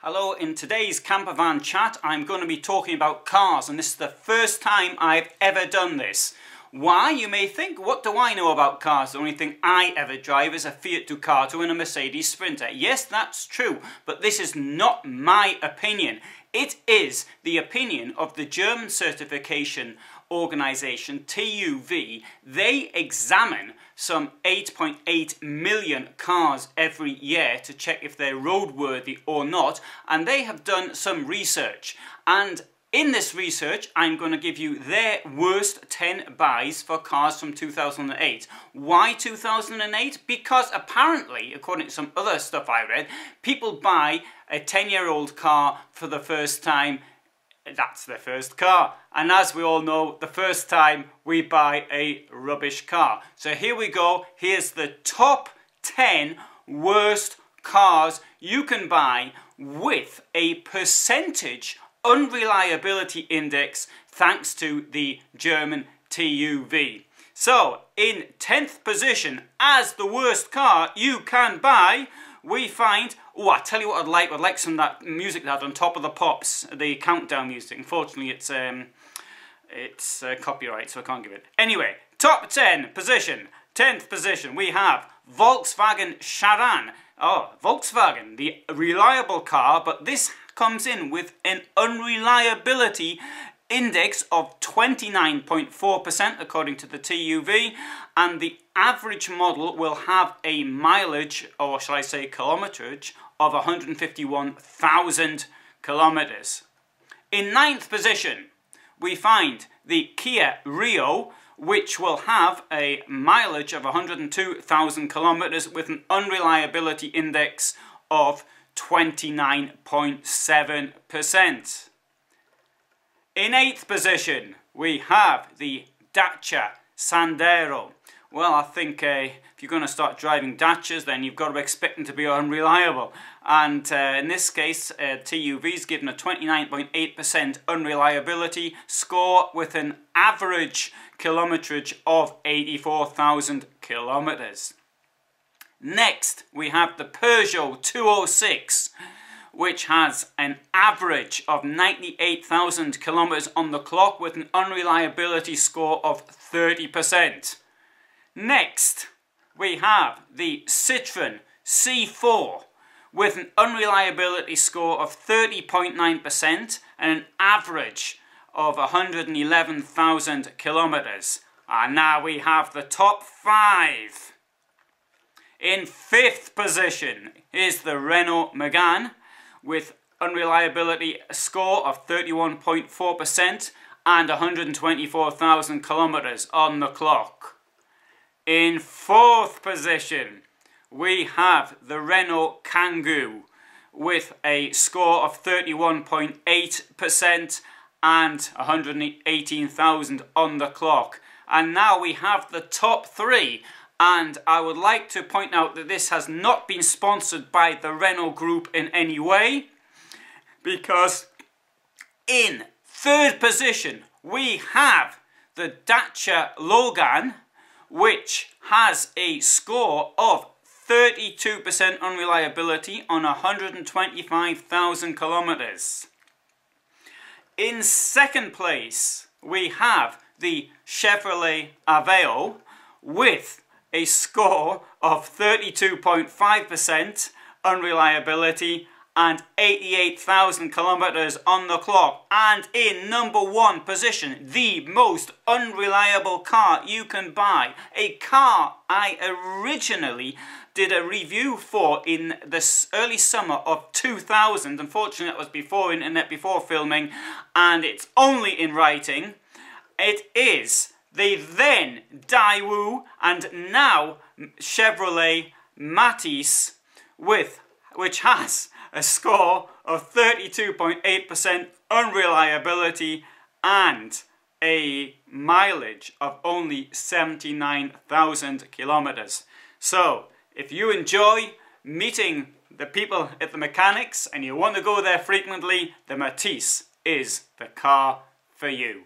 Hello, in today's campervan chat I'm going to be talking about cars, and this is the first time I've ever done this. Why? You may think, what do I know about cars? The only thing I ever drive is a Fiat Ducato and a Mercedes Sprinter. Yes, that's true, but this is not my opinion. It is the opinion of the German certification organisation TUV. They examine some 8.8 million cars every year to check if they're roadworthy or not, and they have done some research, and in this research I'm going to give you their worst 10 buys for cars from 2008. Why 2008? Because apparently, according to some other stuff I read, people buy a 10-year-old car for the first time. That's their first car, and as we all know, the first time we buy a rubbish car. So here we go. Here's the top 10 worst cars you can buy with a percentage unreliability index thanks to the German TUV. So in 10th position as the worst car you can buy, we find, oh, I tell you what I'd like some of that music that on top of the pops, the countdown music. Unfortunately it's copyright, so I can't give it. Anyway, top 10 position, 10th position, we have Volkswagen Charan. Oh, Volkswagen, the reliable car, but this comes in with an unreliability index of 29.4% according to the TUV, and the average model will have a mileage, or shall I say kilometrage, of 151,000 kilometers. In 9th position we find the Kia Rio, which will have a mileage of 102,000 kilometers with an unreliability index of 29.7%. In 8th position we have the Dacia Sandero. Well, I think if you're going to start driving Dachas, then you've got to expect them to be unreliable. And in this case, TUV's given a 29.8% unreliability score with an average kilometrage of 84,000 kilometers. Next, we have the Peugeot 206, which has an average of 98,000 kilometers on the clock with an unreliability score of 30%. Next, we have the Citroen C4 with an unreliability score of 30.9% and an average of 111,000 kilometers. And now we have the top 5. In 5th position is the Renault Megane with unreliability score of 31.4% and 124,000 kilometers on the clock. In 4th position we have the Renault Kangoo with a score of 31.8% and 118,000 on the clock. And now we have the top 3. And I would like to point out that this has not been sponsored by the Renault Group in any way, because in 3rd position we have the Dacha Logan, which has a score of 32% unreliability on 125,000 kilometers. In 2nd place we have the Chevrolet Aveo with a score of 32.5% unreliability and 88,000 kilometers on the clock. And in number 1 position, the most unreliable car you can buy, a car I originally did a review for in the early summer of 2000. Unfortunately, that was before internet, before filming, and it's only in writing. It is the then Daewoo and now Chevrolet Matiz, which has a score of 32.8% unreliability and a mileage of only 79,000 kilometers. So if you enjoy meeting the people at the mechanics and you want to go there frequently, the Matiz is the car for you.